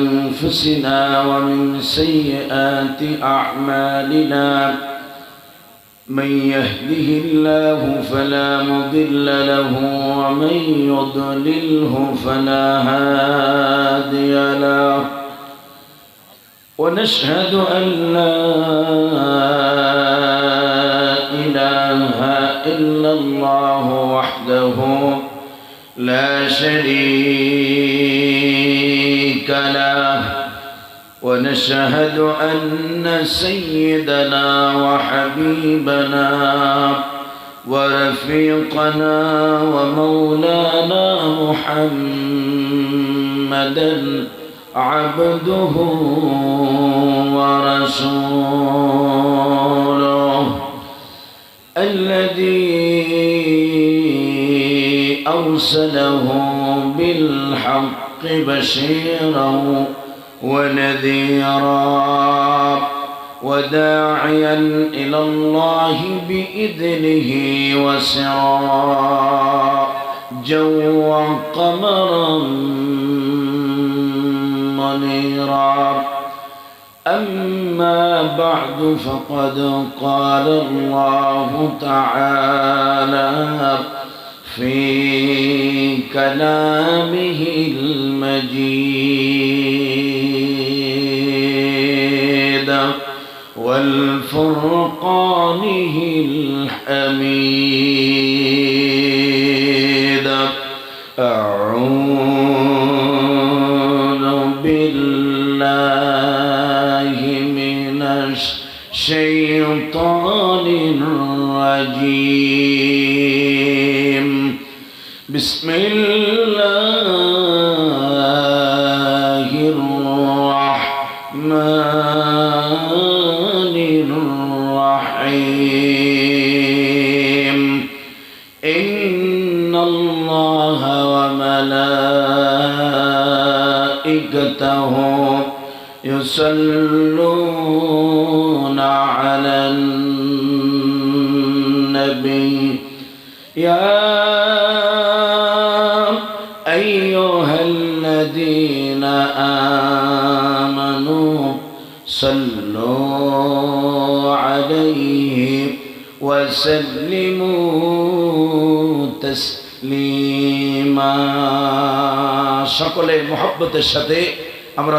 أنفسنا ومن سيئات أعمالنا من يهده الله فلا مضل له ومن يضلله فلا هادي له ونشهد أن لا إله إلا الله وحده لا شريك له ونشهد أن سيدنا وحبيبنا ورفيقنا ومولانا محمدا عبده ورسوله الذي أرسله بالحق بشيرا ونذيرا وداعيا إلى الله بإذنه وسراجا وقمرا منيرا أما بعد فقد قال الله تعالى في كلامه المجيد والفرقانه الحميد أعوذ بالله من الشيطان الرجيم بسم الله الرحمن الرحيم إن الله وملائكته يصلون على النبي يا أيها الذين آمنوا صلوا عليه وسلموا تسليما সকলে মুহাব্বতের সাথে আমরা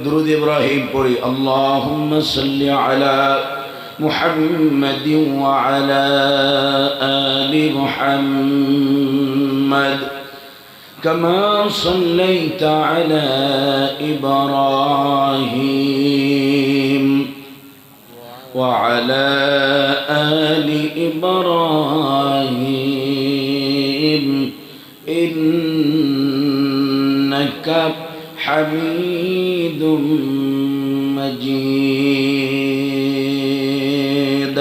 দুরূদ ইব্রাহিম পড়ি اللهم صل على محمد وعلى آل محمد كما صليت على إبراهيم وعلى آل إبراهيم إنك حميد مجيد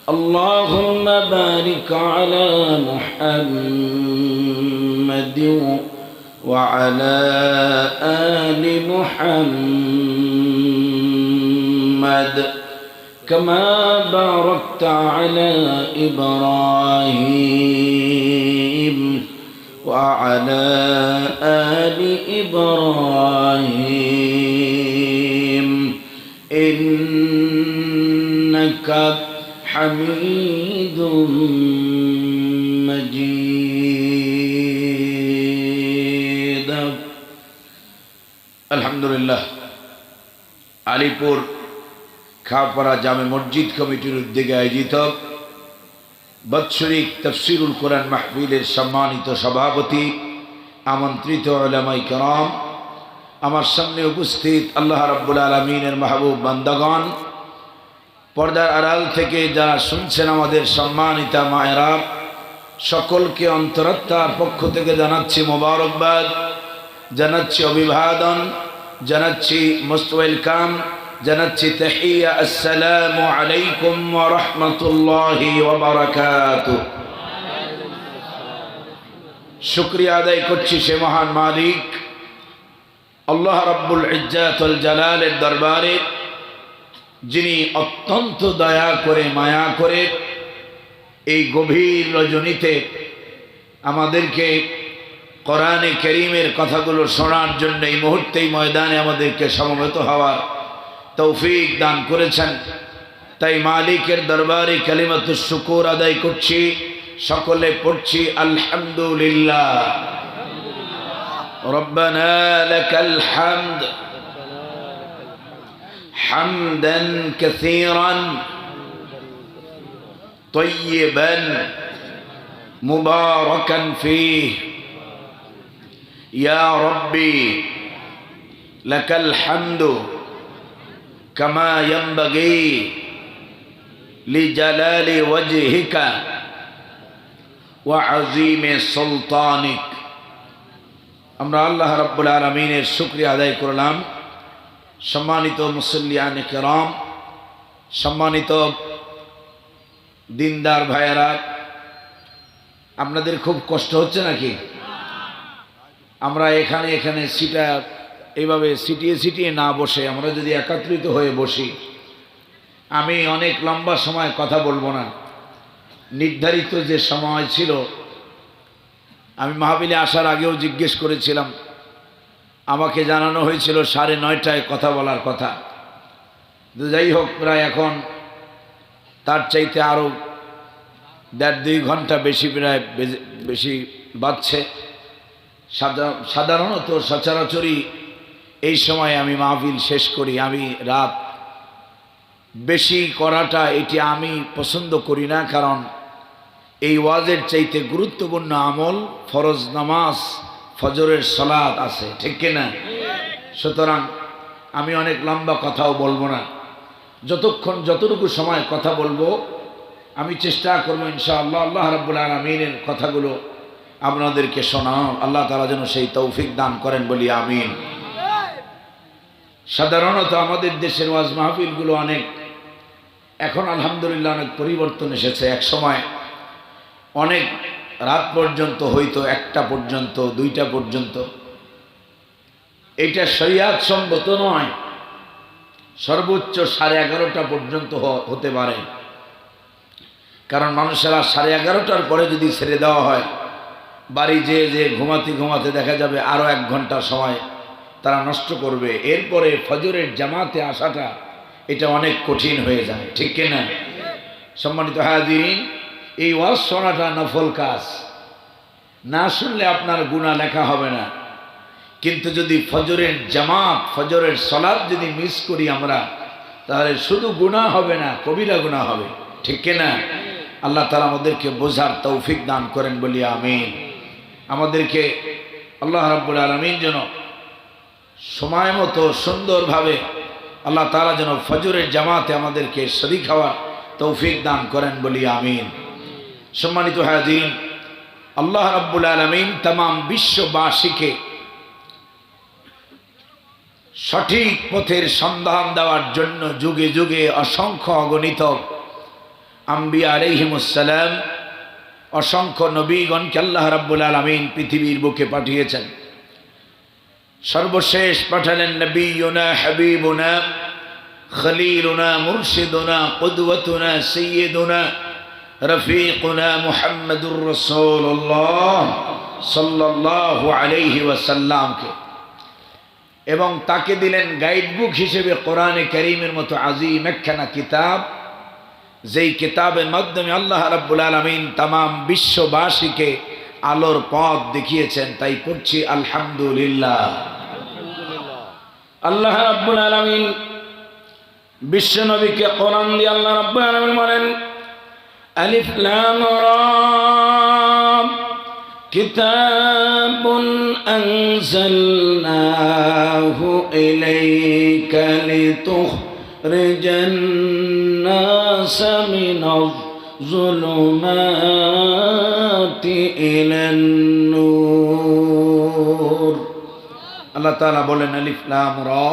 اللهم بارك على محمد وعلى آل محمد كما باركت على إبراهيم وعلى آل إبراهيم إنك حميد مجيد الحمد لله আলিপুর খাপাড়া জামে মসজিদ কমিটির উদ্যোগে আয়োজিত বাৎসরিক তাফসীরুল কোরআন মাহফিলের সম্মানিত সভাপতি আমন্ত্রিত উলামায়ে কেরাম আমার সামনে উপস্থিত আল্লাহ রাব্বুল আলামিনের মাহবুব বান্দাগণ পর্দার আড়াল থেকে যারা শুনছেন আমাদের সম্মানিতা মায়েরা সকলকে অন্তরাত্মার পক্ষ থেকে জানাচ্ছি মোবারকবাদ জানাচ্ছি অভিবাদন জানাচ্ছি মোস্ট ওয়েলকাম জানাচ্ছি তাহিয়া আসসালামু আলাইকুম ওয়া রাহমাতুল্লাহি ওয়া বারাকাতুহু শুকরিয়া আদায় করছি সে মহান মালিক আল্লাহ রাব্বুল ইজ্জাত ওয়াল জালালের দরবারে যিনি অত্যন্ত দয়া করে মায়া করে এই গভীর রজনীতে আমাদেরকে কোরআনে কারীমের কথাগুলো শোনার জন্য এই মুহূর্তেই ময়দানে আমাদেরকে সমবেত হওয়ার তৌফিক দান করেছেন। তাই মালিকের দরবারে কালিমাতুশ শুকর আদায় করছি, সকলে পড়ছি আলহামদুলিল্লাহ। রব্বানা লাকাল হামদ হামদান কাসীরান তাইয়িবান মুবারাকান ফীহি ইয়া রাব্বি লাকাল হামদু কামা ইয়ানবাগি লিজালালি ওয়াজহিকা ওয়া আযীমি সুলতানিক। আমরা আল্লাহ রাব্বুল আলামিনের শুকরিয়া আদায় করলাম। সম্মানিত মুসল্লিয়ানে কেরাম, সম্মানিত দিনদার ভাইয়েরা, আপনাদের খুব কষ্ট হচ্ছে নাকি? আমরা এখানে সিটা এইভাবে সিটিয়ে না বসে আমরা যদি একত্রিত হয়ে বসি, আমি অনেক লম্বা সময় কথা বলবো না। নির্ধারিত যে সময় ছিল, আমি মাহফিলে আসার আগেও জিজ্ঞেস করেছিলাম, আমাকে জানানো হয়েছিল 9:30টায় কথা বলার কথা। তো যাই হোক, প্রায় এখন তার চাইতে আরও 1.5-2 ঘন্টা বেশি, প্রায় বেশি বাজছে। সাধারণত সচরাচরই এই সময় আমি মাহফিল শেষ করি। আমি রাত বেশি করাটা এটি আমি পছন্দ করি না, কারণ এই ওয়াজের চাইতে গুরুত্বপূর্ণ আমল ফরজ নামাজ, ফজরের সালাত আছে, ঠিক কিনা? সুতরাং আমি অনেক লম্বা কথাও বলবো না। যতটুকু সময় কথা বলবো আমি চেষ্টা করবো ইনশাআল্লাহ আল্লাহ রাব্বুল আলামিনের কথাগুলো আপনাদেরকে শোনাও। আল্লাহ তাআলা যেন সেই তৌফিক দান করেন, বলি আমিন। সাধারণত আমাদের দেশের ওয়াজ মাহফিলগুলো এখন আলহামদুলিল্লাহ অনেক পরিবর্তন এসেছে। এক সময় অনেক রাত পর্যন্ত হইতো, 1টা পর্যন্ত, 2টা পর্যন্ত। এটা শরিয়াত সম্মত নয়। সর্বোচ্চ 11:30টা পর্যন্ত হতে পারে, কারণ মানুষেরা 11:30টার পরে যদি ছেড়ে দেওয়া হয়, বাড়ি যে ঘুমাতে দেখা যাবে আরও 1 ঘন্টা সময় তারা নষ্ট করবে। এরপরে ফজরের জামাতে আসাটা এটা অনেক কঠিন হয়ে যায়, ঠিক কিনা? সম্মানিত হাজিরিন, এই ওয়াজ শোনাটা নফল কাজ। না শুনলে আপনার গুনাহ লেখা হবে না, কিন্তু যদি ফজরের জামাত, ফজরের সালাত যদি মিস করি আমরা, তাহলে শুধু গুনাহ হবে না, কবিরা গুনাহ হবে, ঠিক কিনা? আল্লাহ তাআলা আমাদেরকে বোঝার তৌফিক দান করেন, বলি আমিন। আমাদেরকে আল্লাহ রাব্বুল আলামিন যেন সময় মতো সুন্দরভাবে আল্লাহ তাআলা যেন ফজরের জামাতে আমাদেরকে শরীক হওয়ার তৌফিক দান করেন, বলি আমিন। সম্মানিত হাজিরিন, আল্লাহ রাব্বুল আলামিন तमाम বিশ্ববাসীকে সঠিক পথের সন্ধান দেওয়ার জন্য যুগে যুগে অসংখ্য অগণিত আম্বিয়া আলাইহিমুস সালাম, অসংখ্য নবীগণকে আল্লাহ রাব্বুল আলামিন পৃথিবীর বুকে পাঠিয়েছেন। সর্বশেষ পাঠালেন নবিয়ুনা হাবিবুনা খলিলুনা মুরশিদুনা কুদওয়াতুনা সাইয়্যিদুনা রফিকুনা মুহাম্মাদুর রাসূলুল্লাহ সাল্লাল্লাহু আলাইহি ওয়াসাল্লামকে, এবং তাকে দিলেন গাইড বুক হিসেবে কোরআনে কারীমের মতো আজিম একখানা কিতাব, যেই কিতাবের মাধ্যমে আল্লাহ রাব্বুল আলামিন तमाम বিশ্ববাসীকে আলোর পথ দেখিয়েছেন। তাই পড়ছি আলহামদুলিল্লাহ। আল্লাহ রাব্বুল আলামিন বিশ্ব নবীকে কোরআন দিয়ে আল্লাহ রাব্বুল আলামিন বলেন, আলিফ লাম রা কিতাবুন আনজালনাহু ইলাইকা লিতুখরিজান নাসা মিনাজ যুলুমাতি ইলান নূর। আল্লাহ তাআলা বলেন আলিফ লাম রা।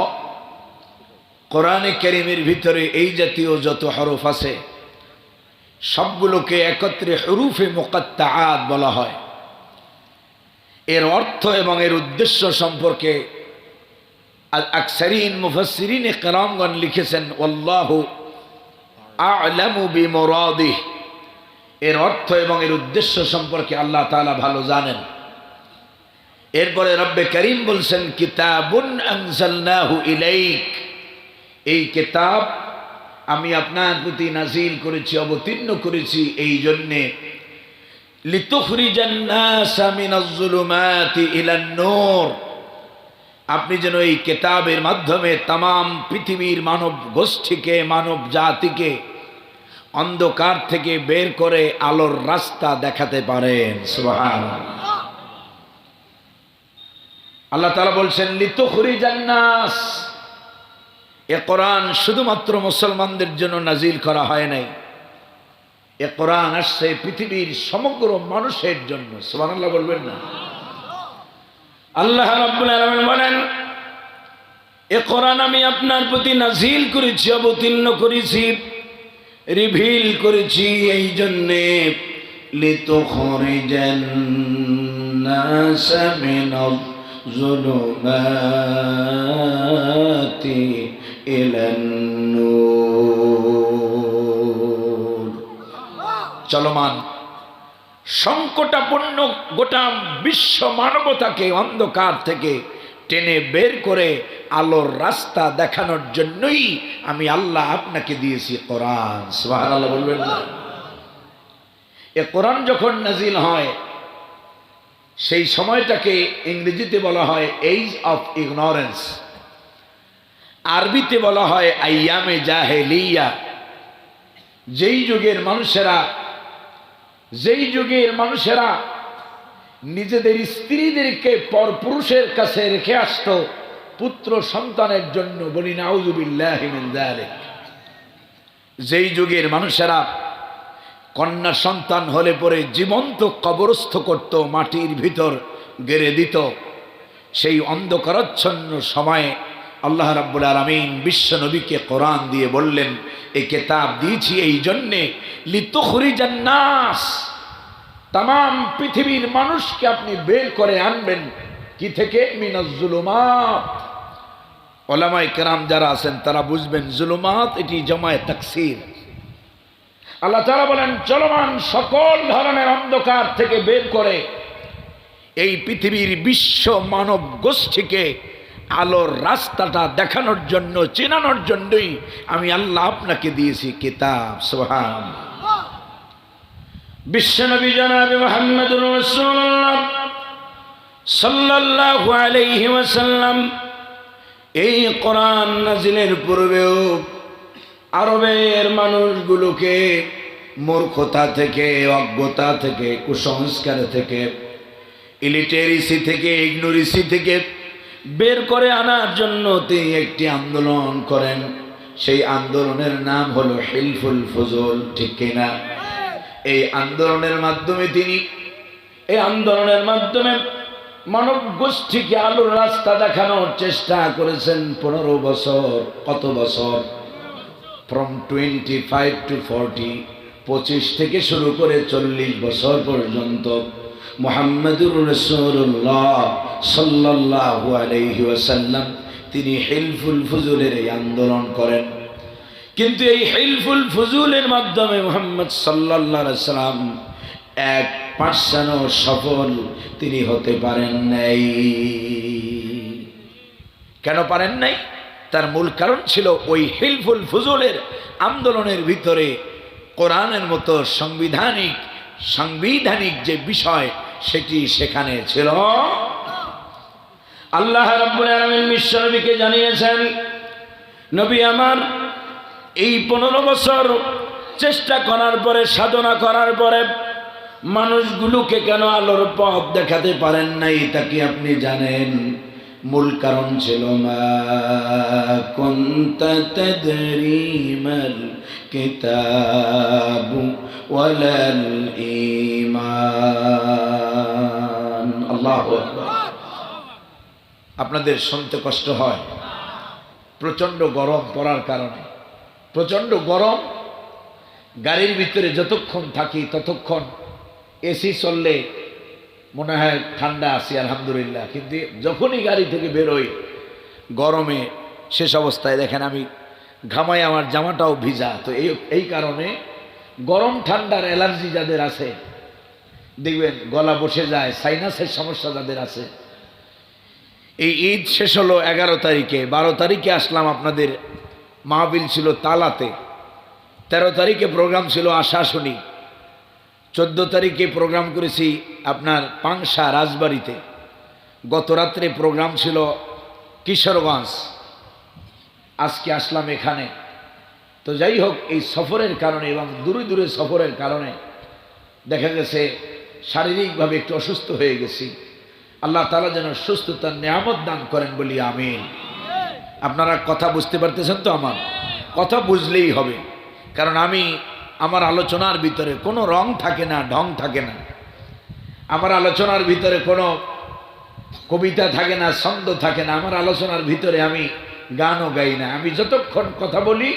কোরআনে কারীমের ভিতরে এই জাতীয় যত হরফ আছে সবগুলোকে একত্রে হুরুফে মুকাত্তাআত বলা হয়। এর অর্থ এবং এর উদ্দেশ্য সম্পর্কে আকসারিন মুফাসসিরিন কিরামগণ লিখেছেন, আল্লাহু আ'লামু বিমুরাদিহি। এর অর্থ এবং এর উদ্দেশ্য সম্পর্কে আল্লাহ তাআলা ভালো জানেন। এরপরে রব্বে করিম বলছেন কিতাবুন আনজালনাহু ইলাইক, এই কিতাব আমি আপনার প্রতি নাজিল করেছি, অবতীর্ণ করেছি এই জন্যে লিতুখরিজান নাসা মিনাজ যুলুমাতি ইলান নূর, আপনি যেন এই কিতাবের মাধ্যমে তাম পৃথিবীর মানব গোষ্ঠীকে, মানব জাতিকে অন্ধকার থেকে বের করে আলোর রাস্তা দেখাতে পারেন। সুবহানাল্লাহ। আল্লাহ তাআলা বলছেন লিতুখরিজান নাস, এ কোরআন শুধুমাত্র মুসলমানদের জন্য নাজিল করা হয় নাই, এ কোরআন আসছে পৃথিবীর সমগ্র মানুষের জন্য। সুবহানাল্লাহ বলবেন না? আল্লাহ রাব্বুল আলামিন বলেন এ কোরআন আমি আপনার প্রতি নাজিল করেছি, অবতীর্ণ করেছি, রিভিল করেছি এই জন্যে লিতুখরিজান নাস মিনাজ যুলুমাতি ইলান নূর। চলমান সংকটাপন্ন গোটা বিশ্ব মানবতাকে অন্ধকার থেকে টেনে বের করে আলোর রাস্তা দেখানোর জন্যই আমি আল্লাহ আপনাকে দিয়েছি কোরআন। সুবহানাল্লাহ বলবেন না? এ কোরআন যখন নাজিল হয় সেই সময়টাকে ইংরেজিতে বলা হয় এজ অফ ইগনোরেন্স, আরবিতে বলা হয় আইয়ামে জাহেলিয়া। যেই যুগের মানুষেরা নিজেদের স্ত্রীদেরকে পরপুরুষের কাছে রেখে আসতো পুত্র সন্তানের জন্য, বলি নাউযুবিল্লাহি মিন যালিক। যেই যুগের মানুষেরা কন্যা সন্তান হলে পরে জীবন্ত কবরস্থ করত, মাটির ভিতর গেড়ে দিত, সেই অন্ধকারাচ্ছন্ন সময়ে আল্লাহ রাব্বুল আলামিন বিশ্ব নবীকে কোরআন দিয়ে বললেন এই কিতাব দিয়েছি এই জন্যে লিতুখরিজান নাস, তাম পৃথিবীর মানুষকে আপনি বের করে আনবেন কি থেকে? মিনাজ যুলুমাত। উলামায়ে কেরাম যারা আছেন তারা বুঝবেন জুলুমাত এটি জমায়ে তাকসীর। আল্লাহ তাআলা বলেন চলমান সকল ধরনের অন্ধকার থেকে বের করে এই পৃথিবীর বিশ্ব মানব গোষ্ঠীকে আলোর রাস্তাটা দেখানোর জন্য, চেনানোর জন্যই আমি আল্লাহ আপনাকে দিয়েছি কিতাব। সুবহানাল্লাহ। বিশ্বনবী জনাবে মুহাম্মদুর রাসূলুল্লাহ সাল্লাল্লাহু আলাইহি ওয়াসাল্লাম এই কোরআন নাজিলের পূর্বেও আরবের মানুষগুলোকে মূর্খতা থেকে, অজ্ঞতা থেকে, কুসংস্কার থেকে, ইলিটারেসি থেকে, ইগনোরেন্সি থেকে বের করে আনার জন্য তিনি একটি আন্দোলন করেন। সেই আন্দোলনের নাম হলো হিলফুল ফুজুল, ঠিক কিনা? এই আন্দোলনের মাধ্যমে মানব গোষ্ঠীকে আলোর রাস্তা দেখানোর চেষ্টা করেছেন 15 বছর। কত বছর? ফ্রম 25 to 40, 25 থেকে শুরু করে 40 বছর পর্যন্ত মুহাম্মদুর রাসূলুল্লাহ সাল্লাল্লাহু আলাইহি ওয়াসাল্লাম তিনি হিলফুল ফুজুলের এই আন্দোলন করেন। কিন্তু এই হিলফুল ফুজুলের মাধ্যমে মুহাম্মদ সাল্লাল্লাহু আলাইহি ওয়াসাল্লাম 1% সফল তিনি হতে পারেন নাই। কেন পারেন নাই? তার মূল কারণ ছিল ওই হিলফুল ফুজুলের আন্দোলনের ভিতরে কোরআনের মতো সাংবিধানিক যে বিষয় সেটি সেখানে ছিল। আল্লাহ রাব্বুল আলামিন বিশ্ব নবীকে জানিয়েছেন, নবী আমার এই 15 বছর চেষ্টা করার পরে, সাধনা করার পরে মানুষগুলোকে কেন আলোর পথ দেখাতে পারেন নাই তা কি আপনি জানেন? মূল কারণ ছিল মা কুনতা তাদরি মাল কিতাবু ওয়ালাল ঈমান। আল্লাহু আকবার। আপনাদের শুনতে কষ্ট হয়? প্রচন্ড গরম পড়ার কারণে, প্রচন্ড গরম। গাড়ির ভিতরে যতক্ষণ থাকি ততক্ষণ এসি চললে মনে হয় ঠান্ডা আছি আলহামদুলিল্লাহ, কিন্তু যখনই গাড়ি থেকে বেরোই গরমে শেষ অবস্থায় দেখেন আমি ঘামাই, আমার জামাটাও ভিজা। তো এই কারণে গরম ঠান্ডার অ্যালার্জি যাদের আছে দেখবেন গলা বসে যায়, সাইনাসের সমস্যা যাদের আছে এই ঈদ শেষ হলো 11 তারিখে। 12 তারিখে আসলাম, আপনাদের মাহফিল ছিল তালাতে। 13 তারিখে প্রোগ্রাম ছিল আশাশুনি। 14 তারিখে প্রোগ্রাম করেছি আপনার পাংশা রাজবাড়িতে। গত রাত্রে প্রোগ্রাম ছিল কিশোরগঞ্জ। আজকে আসলাম এখানে। তো যাই হোক, এই সফরের কারণে এবং দূরে দূরে সফরের কারণে দেখা গেছে শারীরিকভাবে একটু অসুস্থ হয়ে গেছি। আল্লাহ তাআলা যেন সুস্থতার নিয়ামত দান করেন বলি আমিন। আপনারা কথা বুঝতে পারতেছেন তো? আমার কথা বুঝলেই হবে, কারণ আমার আলোচনার ভিতরে কোনো রং থাকে না, ঢং থাকে না। আমার আলোচনার ভিতরে কোনো কবিতা থাকে না, ছন্দ থাকে না। আমার আলোচনার ভিতরে আমি গানও গাই না। আমি যতক্ষণ কথা বলি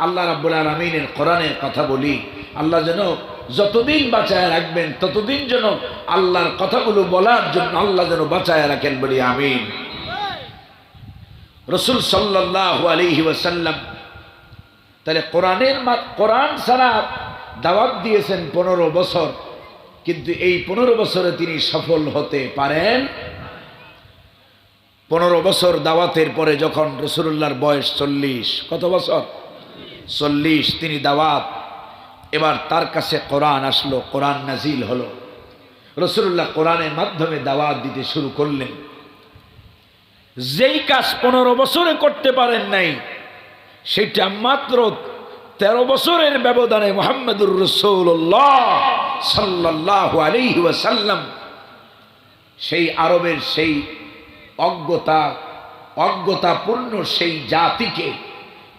আল্লাহ রাব্বুল আলামিনের কোরআনের কথা বলি। আল্লাহ যেন যতদিন বাঁচায় রাখবেন ততদিন যেন আল্লাহর কথাগুলো বলার জন্য আল্লাহ যেন বাঁচায় রাখেন বলি আমিন। রাসূল সাল্লাল্লাহু আলাইহি ওয়াসাল্লাম তাহলে কোরআন ছাড়া দাওয়াত দিয়েছেন 15 বছর, কিন্তু এই 15 বছরে তিনি সফল হতে পারেন। 15 বছর দাওয়াতের পরে যখন রাসূলুল্লাহর বয়স 40, কত বছর? 40। তিনি দাওয়াত, এবার তার কাছে কোরআন আসলো, কোরআন নাজিল হলো। রাসূলুল্লাহ কোরআনের মাধ্যমে দাওয়াত দিতে শুরু করলেন। যেই কাজ 15 বছরে করতে পারেন নাই, সেটা মাত্র 13 বছরের ব্যবধানে মুহাম্মদুর রাসূলুল্লাহ সাল্লাল্লাহু আলাইহি ওয়াসাল্লাম সেই আরবের সেই অজ্ঞতাপূর্ণ সেই জাতিকে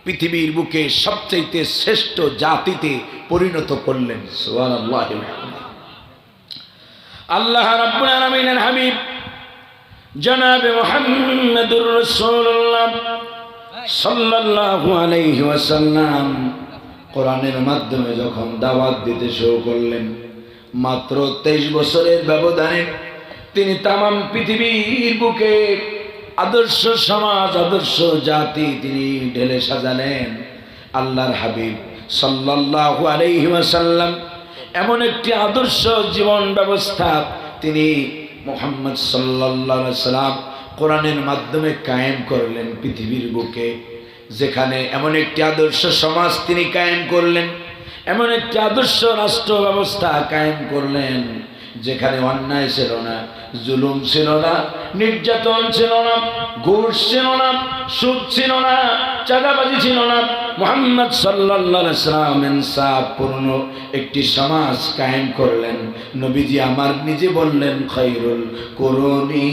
পৃথিবীর বুকে সবচেয়ে শ্রেষ্ঠ জাতিতে পরিণত করলেন। সুবহানাল্লাহ। আল্লাহ রাব্বুল আলামিনের হাবিব জনাবে মুহাম্মদুর রাসূলুল্লাহ সাল্লাল্লাহু আলাইহি ওয়াসাল্লাম কোরআনের মাধ্যমে যখন দাওয়াত দিতে শুরু করলেন, মাত্র 23 বছরের ব্যবধানে তিনি তামাম পৃথিবীর বুকে আদর্শ সমাজ, আদর্শ জাতি তিনি ঢেলে সাজালেন। আল্লাহর হাবিব সাল্লাল্লাহু আলাইহি ওয়াসাল্লাম এমন একটি আদর্শ জীবন ব্যবস্থা তিনি মুহাম্মদ সাল্লাল্লাহু আলাইহি ওয়াসাল্লাম কোরআনের মাধ্যমে কায়েম করলেন পৃথিবীর বুকে। যেখানে এমন একটি আদর্শ সমাজ তিনি কায়েম করলেন, এমন একটি আদর্শ রাষ্ট্র ব্যবস্থা কায়েম করলেন যেখানে অন্যায় ছিল না, জুলুম ছিল না, নির্যাতন ছিল না, ঘুষ ছিল না, সুদ ছিল না, চাঁদাবাজি ছিল না। মুহাম্মদ সাল্লাল্লাহু আলাইহি ওয়াসাল্লাম ইনসাফপূর্ণ একটি সমাজ কায়েম করলেন। নবীজি আমার নিজে বললেন, খায়রুল কুরুনি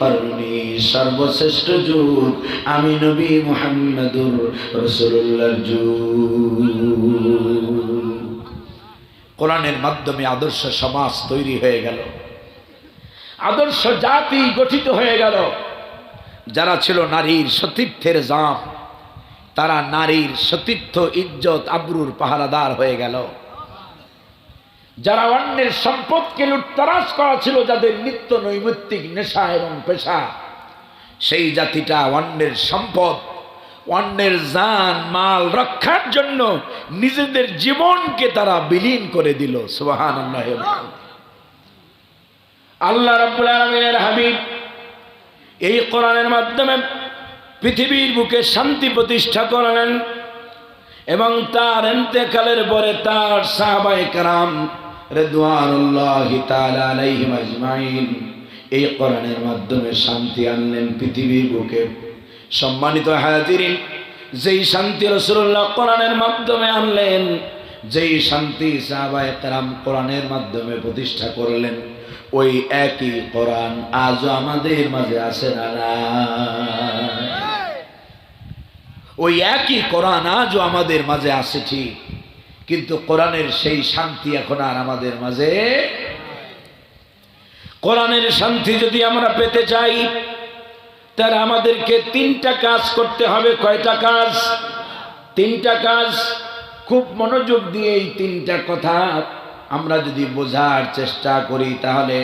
করনি, সর্বশ্রেষ্ঠ যুগ আমি নবী মুহাম্মদুর রাসূলুল্লাহর যুগ। কোরআনের মাধ্যমে আদর্শ সমাজ তৈরি হয়ে গেল, আদর্শ জাতি গঠিত হয়ে গেল। যারা ছিল নারীর সতীর্থের জাম, তারা নারীর সতীর্থ ইজ্জত আবরুর পাহারাদার হয়ে গেল। যারা অন্যের সম্পদকে লুটতরাজ করা ছিল, যাদের নিত্য নৈমিত্তিক নেশা এবং পেশা, সেই জাতিটা অন্যের সম্পদ, অন্যের জান মাল রক্ষার জন্য নিজেদের জীবনকে তারা বিলীন করে দিল। সুবহানাল্লাহ। আল্লাহ রাব্বুল আলামিনের হাবিব এই কোরআনের মাধ্যমে পৃথিবীর বুকে শান্তি প্রতিষ্ঠা করলেন এবং তার ইন্তেকালের পরে তার সাহাবায়ে কেরাম রিদওয়ানুল্লাহি তাআলা আলাইহিম আজমাইন এই কোরআনের মাধ্যমে শান্তি আনলেন পৃথিবীর বুকে। সম্মানিত হাজিরিন, যেই শান্তি রাসূলুল্লাহ কোরআনের মাধ্যমে আনলেন, যেই শান্তি সাহাবায়ে কেরাম কোরআনের মাধ্যমে প্রতিষ্ঠা করলেন, ওই একই কোরআন আজও আমাদের মাঝে আছে না? ওই একই কোরআন আজও আমাদের মাঝে আছে ঠিক, কিন্তু কোরআনের সেই শান্তি এখন আর আমাদের মাঝে। কোরআনের শান্তি যদি আমরা পেতে চাই, তাহলে আমাদেরকে 3টা কাজ করতে হবে। কয়টা কাজ? 3টা কাজ। খুব মনোযোগ দিয়ে এই 3টা কথা আমরা যদি বোঝার চেষ্টা করি, তাহলে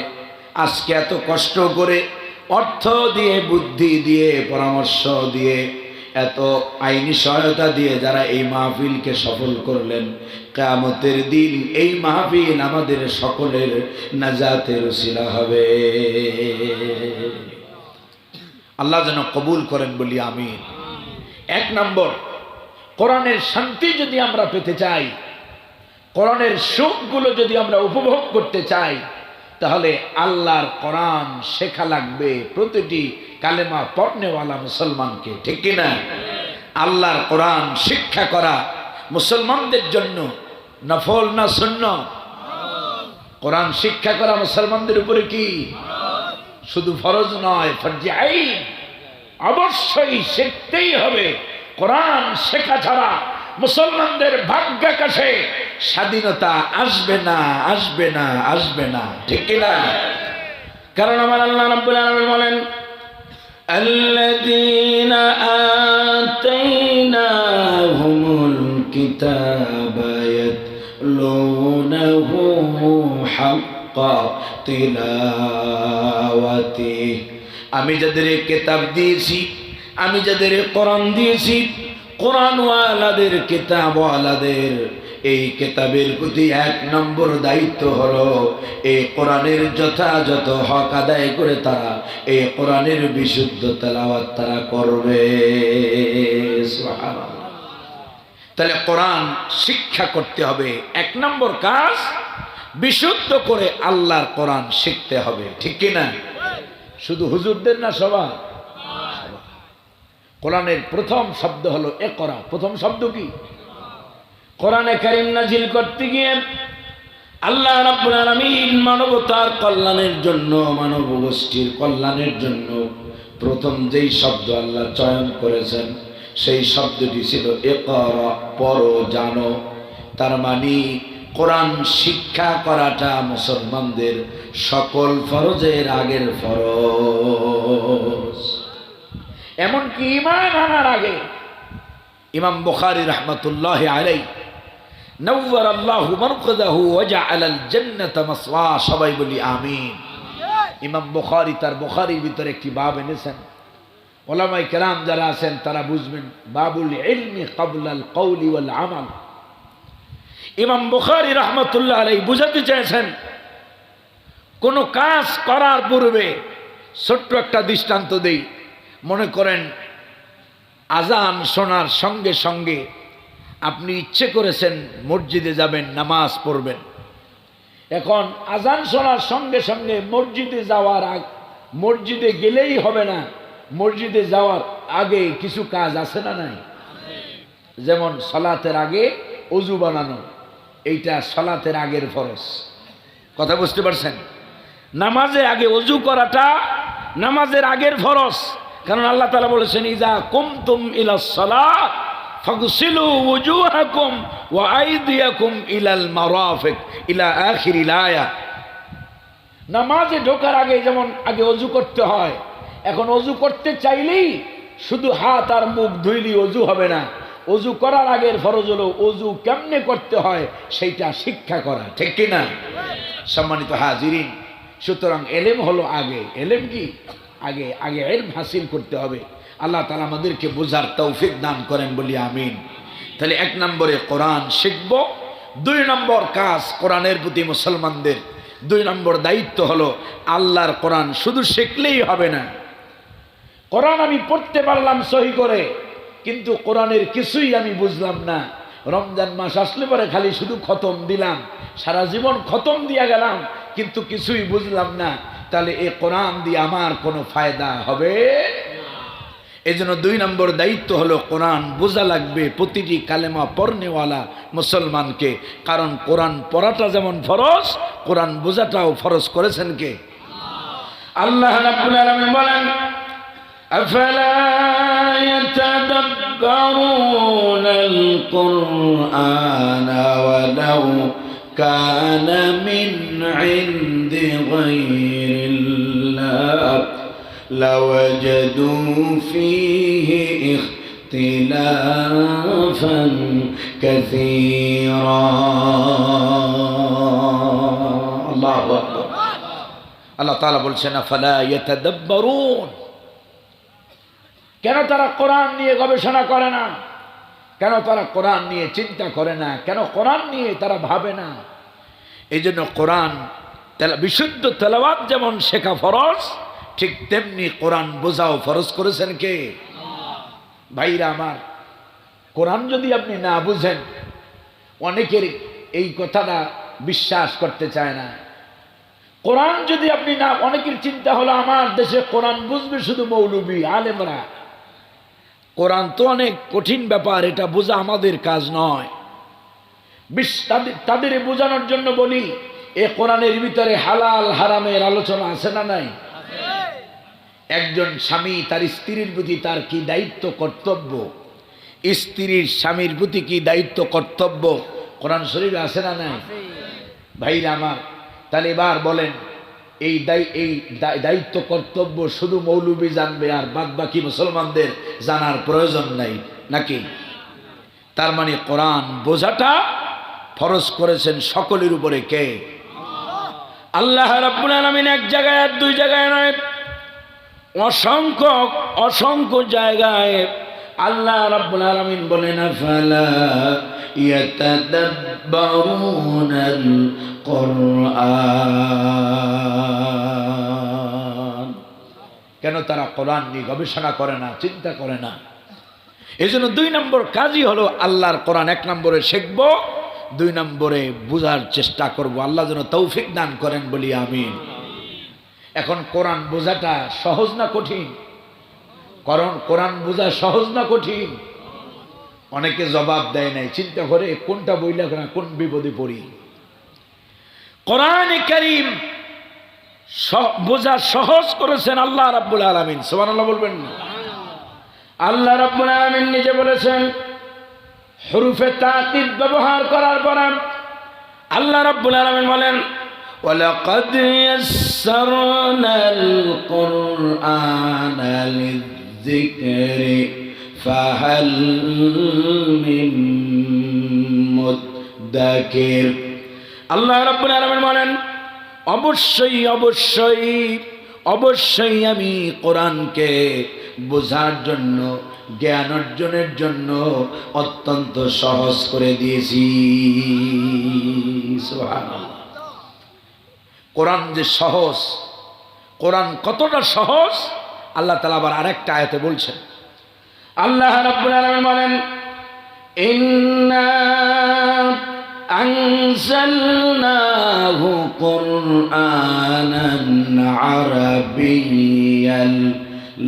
আজকে এত কষ্ট করে অর্থ দিয়ে, বুদ্ধি দিয়ে, পরামর্শ দিয়ে, এত আইনি সহায়তা দিয়ে যারা এই মাহফিলকে সফল করলেন, কিয়ামতের দিন এই মাহফিল আমাদের সকলের নাজাতের উসিলা হবে। আল্লাহ যেন কবুল করেন বলি আমিন। এক নম্বর, কোরআনের শান্তি যদি আমরা পেতে চাই, কোরআনের সুখগুলো যদি আমরা উপভোগ করতে চাই, তাহলে আল্লাহর কোরআন শেখা লাগবে প্রতিটি কালেমা পড়নেওয়ালা মুসলমানকে, ঠিক কিনা? আল্লাহর কোরআন শিক্ষা করা মুসলমানদের জন্য নফল না সুন্নাত? কোরআন শিক্ষা করা মুসলমানদের উপরে কি শুধু ফরজ নয়, ফরজে আইন, অবশ্যই শিখতেই হবে। কোরআন শেখা ছাড়া মুসলমানদের ভাগ্যাকাশে স্বাধীনতা আসবে না, আসবে না, আসবে না, ঠিক কিনা? কারণ আমার আল্লাহ রাব্বুল আলামিন বলেন, আল্লাযীনা আতাইনাহুমুল কিতাবা ইয়াতলুনাহু হাক্কা তিলাওয়াতিহি। আমি যাদের কিতাব দিয়েছি, আমি যাদের কোরআন দিয়েছি, কোরআনওয়ালাদের, কিতাবওয়ালাদের এই কিতাবের প্রতি এক নম্বর দায়িত্ব হলো এই কোরআনের যথাযথ হক আদায় করে তারা এই কোরআনের বিশুদ্ধ তেলাওয়াত তারা করবে। সুবহানাল্লাহ। তাহলে কোরআন শিক্ষা করতে হবে, এক নম্বর কাজ বিশুদ্ধ করে আল্লাহর কোরআন শিখতে হবে, ঠিক কিনা? শুধু হুজুরদের না, সবার। কোরআনের প্রথম শব্দ হলো ইকরা। প্রথম শব্দ কি? কোরআনে কারীম নাজিল করতে গিয়ে আল্লাহ রাব্বুল আলামিন মানবতার কল্যাণের জন্য, মানব গোষ্ঠীর কল্যাণের জন্য প্রথম যেই শব্দ আল্লাহ চয়ন করেছেন সেই শব্দটি ছিল ইকরা, পড়ো, জানো। তার মানে কোরআন শিক্ষা করাটা মুসলমানদের সকল ফরজের আগের ফরজ। এমনকি ঈমান আনার আগে ইমাম বুখারী রাহমাতুল্লাহি আলাইহি নওয়ারাল্লাহু মারকাদাহু ওয়া জাআলাল জান্নাতা মাসওয়া, সবাই বলি আমিন। ইমাম বুখারী তার বুখারীর ভিতরে একটি বাব এনেছেন, উলামায়ে কেরাম যারা আছেন তারা বুঝবেন, বাবুল ইলমি ক্বাবলাল কওলি ওয়াল আমাল। ইমাম বুখারী রাহমাতুল্লাহি আলাইহি বুঝাতে চেয়েছেন, কোন কাজ করার পূর্বে, ছোট্ট একটা দৃষ্টান্ত দেই, মনে করেন আজান শোনার সঙ্গে সঙ্গে আপনি ইচ্ছে করেছেন মসজিদে যাবেন, নামাজ পড়বেন। এখন আজান শোনার সঙ্গে সঙ্গে মসজিদে যাওয়ার মসজিদে গেলেই হবে না, মসজিদে যাওয়ার আগে কিছু কাজ আছে না নাই? যেমন সালাতের আগে ওযু বানানো, এইটা সালাতের আগের ফরজ। কথা বুঝতে পারছেন? নামাজে আগে ওযু করাটা নামাজের আগের ফরজ। কারণ আল্লাহ তাআলা বলেছেন, ইযা কুমতুম ইলাস সালাত ফাগসিলু ওয়ুজুহাকুম ওয়া আইদিয়াকুম ইলাল মারাফিক ইলা আখিরিল আয়া। নামাজে ঢোকার আগে যেমন আগে ওযু করতে হয়, এখন ওযু করতে চাইলেই শুধু হাত আর মুখ ধুইলেই ওযু হবে না। ওযু করার আগের ফরজ হলো ওযু কেমনে করতে হয় সেইটা শিক্ষা করা, ঠিক কি না? সম্মানিত হাজিরিন, সুতরাং এলেম হলো আগে। এলেম কি? আগে আগে ইলম হাসিল করতে হবে। আল্লাহ তাআলা আমাদেরকে বোঝার তৌফিক দান করেন বলি আমিন। তাহলে এক নম্বরে কোরআন শিখব। দুই নম্বর কাজ কোরআনের প্রতি মুসলমানদের, দুই নম্বর দায়িত্ব হলো আল্লাহর কোরআন শুধু শিখলেই হবে না। কোরআন আমি পড়তে পারলাম সহি করে, কিন্তু কোরআনের কিছুই আমি বুঝলাম না। রমজান মাস আসলে পরে খালি শুধু খতম দিলাম, সারা জীবন খতম দিয়া গেলাম, কিন্তু কিছুই বুঝলাম না। তাহলে এই কোরআন দিয়ে আমার কোনো ফায়দা হবে? এই জন্য দুই নম্বর দায়িত্ব হলো কোরআন বোঝা লাগবে প্রতিটি কালেমা পড়নেওয়ালা মুসলমানকে। কারণ কোরআন পড়াটা যেমন ফরজ, কোরআন বোঝাটাও ফরজ করেছেন কে? আল্লাহ রাব্বুল আলামিন বলেন, আফালা ইয়াতাদাব্বারুনাল কুরআনা ওয়ালাউ কানা মিন ইনদি গায়রিল্লাহ লাওয়াজাদু ফীহি ইখতিলাফান কাসীরা। আল্লাহু আকবার। আল্লাহ তাআলা বলছেন, আফালা ইয়াতাদাব্বারুন, কেন তারা কোরআন নিয়ে গবেষণা করে না? কেন তারা কোরআন নিয়ে চিন্তা করে না? কেন কোরআন নিয়ে তারা ভাবে না? এই জন্য কোরআন বিশুদ্ধ তেলাওয়াত যেমন শেখা ফরজ, ঠিক তেমনি কোরআন বোঝাও ফরজ করেছেন কে? ভাইরা আমার, কোরআন যদি আপনি না বুঝেন, অনেকের এই কথাটা বিশ্বাস করতে চায় না। কোরআন যদি আপনি না, অনেকের চিন্তা হলো আমার দেশে কোরআন বুঝবে শুধু মৌলবী আলেমরা। কোরআন তো অনেক কঠিন ব্যাপার, এটা বোঝা আমাদের কাজ নয়। তাদের বোঝানোর জন্য বলি, এ কোরআনের ভিতরে হালাল হারামের আলোচনা আছে না নাই? একজন স্বামী তার স্ত্রীর প্রতি তার কি দায়িত্ব কর্তব্য, স্ত্রীর স্বামীর প্রতি কি দায়িত্ব কর্তব্য, কোরআন শরীফে আছে না নাই? ভাইরা আমার, তাহলে এবার বলেন, এই দায়িত্ব কর্তব্য শুধু মৌলবী জানবে আর বাদ বাকি মুসলমানদের জানার প্রয়োজন নাই নাকি? তার মানে কোরআন বোঝাটা ফরজ করেছেন সকলের উপরে কে? আল্লাহ রাব্বুল আলামিন। এক জায়গায় আর দুই জায়গায় নয়, অসংখ্য অসংখ্য জায়গায় আল্লাহ রাব্বুল আলামিন বলেন, আফালা ইয়াতাদাব্বারুনাল কুরআন। কেন তারা কোরআন নিয়ে গবেষণা করে না, চিন্তা করে না? এই জন্য 2 নম্বর কাজই হলো আল্লাহর কোরআন 1 নম্বরে শিখব, 2 নম্বরে বোঝার চেষ্টা করব। আল্লাহ যেন তৌফিক দান করেন, বলি আমিন। এখন কোরআন বোঝাটা সহজ না কঠিন? কোরআন বোঝা সহজ না কঠিন? অনেকে জবাব দেয় নাই, চিন্তা করে কোনটা বইলা কোন বিপদে পড়ি। কোরআনে কারীম বোঝা সহজ করেছেন আল্লাহ রাব্বুল আলামিন। সুবহানাল্লাহ বলবেন না? আল্লাহ রাব্বুল আলামিন নিজে বলেছেন, হুরুফে তাকিদ ব্যবহার করার পর আল্লাহ রাব্বুল আলামিন বলেন, ওয়ালাকাদ ইয়াসসারনাল কুরআনা লিয-যিকরি ফাহাল মিন মুদ্দাকির। আল্লাহ রাব্বুল আলামিন বলেন, অবশ্যই অবশ্যই অবশ্যই আমি কোরআনকে বোঝার জন্য, জ্ঞান অর্জনের জন্য অত্যন্ত সহজ করে দিয়েছি। সুবহানাল্লাহ। কোরআন যে সহজ, কোরআন কতটা সহজ আল্লাহ তাআলা আবার আরেকটা আয়াতে বলছেন। আল্লাহ রাব্বুল আলামিন বলেন, ইন্না আনজালনাহু কুরআনান আরাবিয়্যান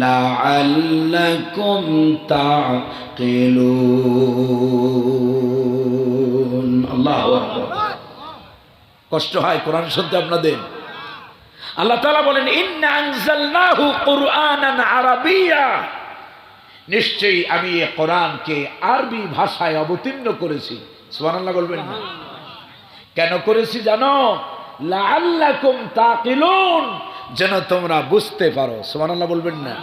লাআল্লাকুম তা'কিলুন। আল্লাহু আকবার। কষ্ট হয় কোরআন শুনতে আপনাদের? আল্লাহ তাআলা বলেন, ইন্না আনজালনাহু কুরআনান আরাবিয়্যা, নিশ্চয়ই আমি এই কোরআনকে আরবি ভাষায় অবতীর্ণ করেছি। সুবহানাল্লাহ বলবেন না? কেন করেছি জানো? লাআল্লাকুম তাকিলুন, যেন তোমরা বুঝতে পারো। সুবহানাল্লাহ বলবেন না?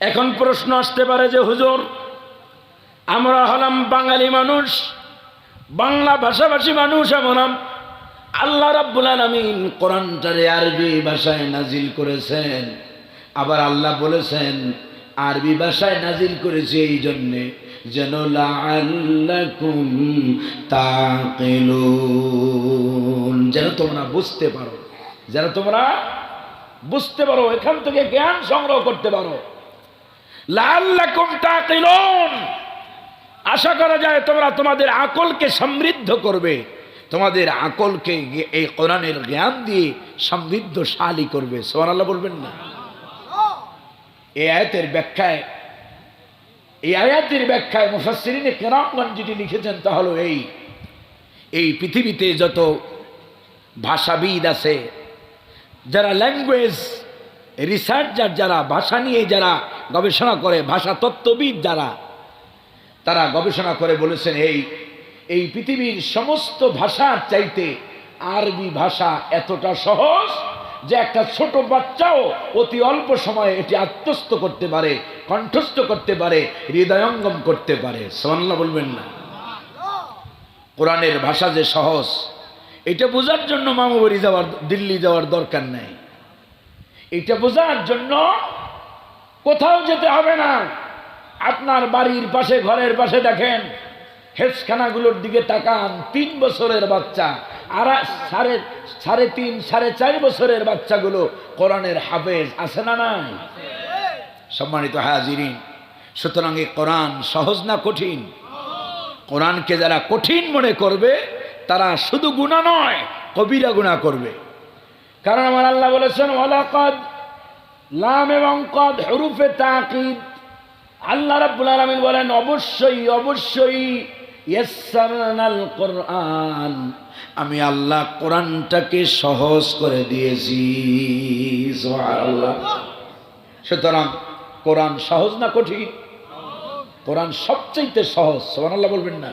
এখন প্রশ্ন আসতে পারে যে হুজুর, আমরা হলাম বাঙালি মানুষ, বাংলা ভাষাভাষী মানুষ, আমরা আল্লাহ রাব্বুল আলামিন কোরআনটারে আরবি ভাষায় নাজিল করেছেন, আবার আল্লাহ বলেছেন আরবি ভাষায় নাজিল করেছে এই জন্যে যেন লাআল্লাকুম তাকিলুন, যেন তোমরা বুঝতে পারো, যেন তোমরা বুঝতে পারো, এখান থেকে জ্ঞান সংগ্রহ করতে পারো। লাআল্লাকুম তাকিলুন, আশা করা যায় তোমরা তোমাদের আকলকে সমৃদ্ধ করবে, তোমাদের আকলকে এই কোরআনের জ্ঞান দিয়ে সমৃদ্ধশালী করবে। সুবহানাল্লাহ বলবেন না? এই আয়াতের ব্যাখ্যায় মুফাসসিরিনে কেরামগণ যেটি লিখেছেন তা হলো এই পৃথিবীতে যত ভাষাবিদ আছে, যারা ল্যাঙ্গুয়েজ রিসার্চার, যারা ভাষা নিয়ে যারা গবেষণা করে, ভাষা তত্ত্ববিদ যারা, তারা গবেষণা করে বলেছেন এই পৃথিবীর সমস্ত ভাষার চাইতে আরবি ভাষা এতটা সহজ যে একটা ছোট বাচ্চাও অতি অল্প সময়ে এটি আত্মস্থ করতে পারে, কণ্ঠস্থ করতে পারে, হৃদয়ঙ্গম করতে পারে। সুবহানাল্লাহ বলবেন না? কোরআনের ভাষা যে সহজ, এটা বোঝার জন্য মামুবাড়ি যাওয়ার, দিল্লি যাওয়ার দরকার নেই। এটা বোঝার জন্য কোথাও যেতে হবে না। আপনার বাড়ির পাশে, ঘরের পাশে দেখেন হেফজখানাগুলোর দিকে তাকান, 3 বছরের বাচ্চা আর সাড়ে 3-4.5 বছরের বাচ্চাগুলো কোরআনের হাফেজ আছে না নাই? সম্মানিত হাজিরিন, সুতরাং এই কোরআন সহজ না কঠিন? কোরআনকে যারা কঠিন মনে করবে তারা শুধু গুনাহ নয়, কবিরা গুনাহ করবে। কারণ আমার আল্লাহ বলেছেন ওয়ালাকাদ, লাম এবং কদ হুরুফে তাকিদ। আল্লাহ রাব্বুল আলামিন বলেন অবশ্যই অবশ্যই ইয়াসসারনাল কোরআন, আমি আল্লাহ কোরআনটাকে সহজ করে দিয়েছি। সুবহানাল্লাহ। সুতরাং কোরআন সহজ না কঠিন? কোরআন সবচেয়ে সহজ। সুবহানাল্লাহ বলবেন না?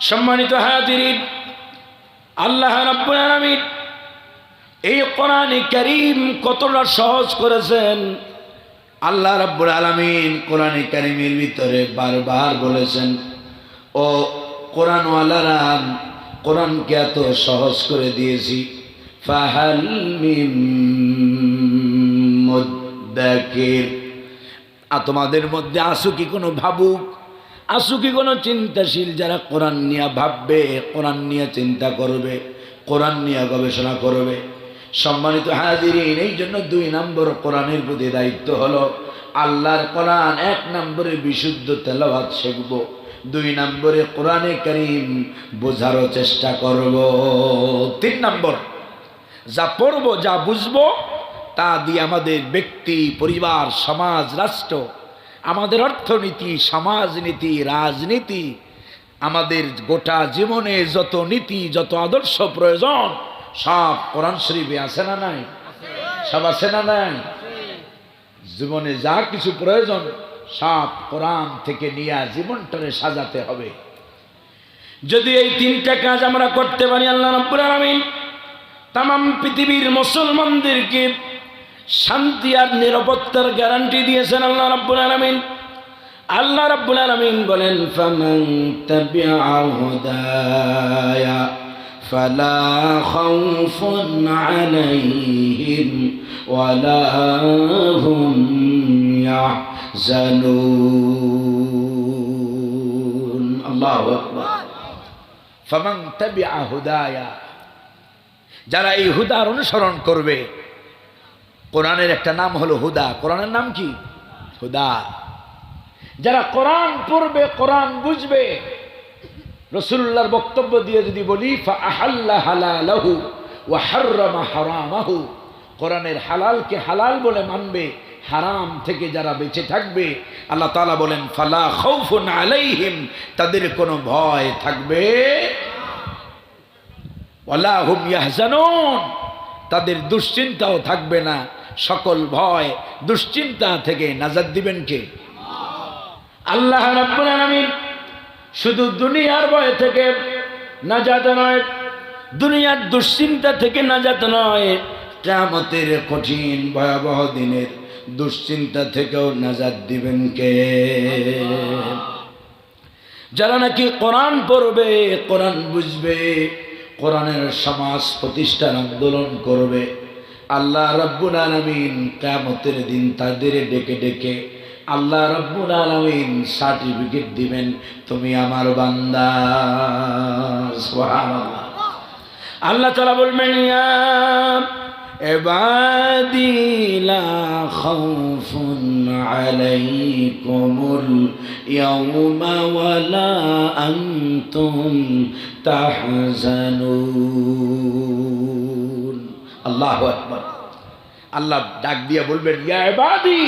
সম্মানিত হাজিরিন, আল্লাহ রাব্বুল আলামিন এই কোরআনে কারীম কতটা সহজ করেছেন। আল্লাহ রাব্বুল আলামিন কোরআনে কারীমের ভিতরে বারবার বলেছেন, ও কোরআনওয়ালারা, কোরআনকে এত সহজ করে দিয়েছি, ফাহাল মিন মুদ্দাকির, তোমাদের মধ্যে আসু কি কোনো ভাবুক, আসু কি কোনো চিন্তাশীল যারা কোরআন নিয়ে ভাববে, কোরআন নিয়ে চিন্তা করবে, কোরআন নিয়ে গবেষণা করবে। সম্মানিত হাজিরিন, এই জন্য 2 নম্বর কোরআনের প্রতি দায়িত্ব হলো আল্লাহর কোরআন 1 নম্বরে বিশুদ্ধ তেলাওয়াত শিখব, 2 নম্বরে কোরআনে কারীম বোঝারও চেষ্টা করব, 3 নম্বর যা পড়ব, যা বুঝবো তা দিয়ে আমাদের ব্যক্তি, পরিবার, সমাজ, রাষ্ট্র, আমাদের অর্থনীতি, সমাজনীতি, রাজনীতি, আমাদের গোটা জীবনে যত নীতি, যত আদর্শ প্রয়োজন সব কোরআন শরীফে আছে না নাই? সব আছে না নাই? জীবনে যা কিছু প্রয়োজন সব কোরআন থেকে নিয়ে জীবনটারে সাজাতে হবে। যদি এই 3টা কাজ আমরা করতে পারি, আল্লাহ রাব্বুল আলামিন তামাম পৃথিবীর মুসলমানদেরকে শান্তি আর নিরাপত্তার গ্যারান্টি দিয়েছেন। আল্লাহ রাব্বুল আলামিন বলেন, ফামান তাবিআ হুদায়া ফালা খাউফুন আলাইহিম ওয়ালা হুম ইয়াহজানুন। আল্লাহু আকবার। ফামান তাবিআ হুদায়া, যারা এই হুদার অনুসরণ করবে। কোরআনের একটা নাম হলো হুদা। কোরআনের নাম কি? হুদা। যারা কোরআন পড়বে, কোরআন বুঝবে, রাসূলুল্লাহর বক্তব্য দিয়ে যদি বলি, ফাআহাল্লা হালালাহু ওয়া হাররামা হারামাহু, কোরআনের হালালকে হালাল বলে মানবে, হারাম থেকে যারা বেঁচে থাকবে, আল্লাহ তাআলা বলেন ফালা খাউফুন আলাইহিম, তাদের কোনো ভয় থাকবে, ওয়ালা হুম ইয়াহজানুন, তাদের দুশ্চিন্তাও থাকবে না। সকল ভয় দুশ্চিন্তা থেকে নাজাত দিবেন কে? আল্লাহ রাব্বুল আলামিন। শুধু দুনিয়ার ভয় থেকে নাজাত নয়, দুনিয়ার দুশ্চিন্তা থেকে নাজাত নয়, কিয়ামতের কঠিন ভয়াবহ দিনের দুশ্চিন্তা থেকেও নাজাত দিবেন কে? যারা নাকি কোরআন পড়বে, কোরআন বুঝবে, কোরআনের সমাজ প্রতিষ্ঠান আন্দোলন করবে, আল্লাহ রাব্বুল আলামিন কিয়ামতের দিন তাদের ডেকে ডেকে আল্লাহ রাব্বুল আলামিন সার্টিফিকেট দিবেন, তুমি আমার বান্দা। সুবহানাল্লাহ। আল্লাহ তাআলা বলবেন, ইয়া ইবাদি লা খাউফুন আলাইকুমুল ইয়াওমা ওয়ালা আনতুম তাহজানুন। আল্লাহু আকবার। আল্লাহ ডাক দিয়ে বলবেন, ইয়া ইবাদি,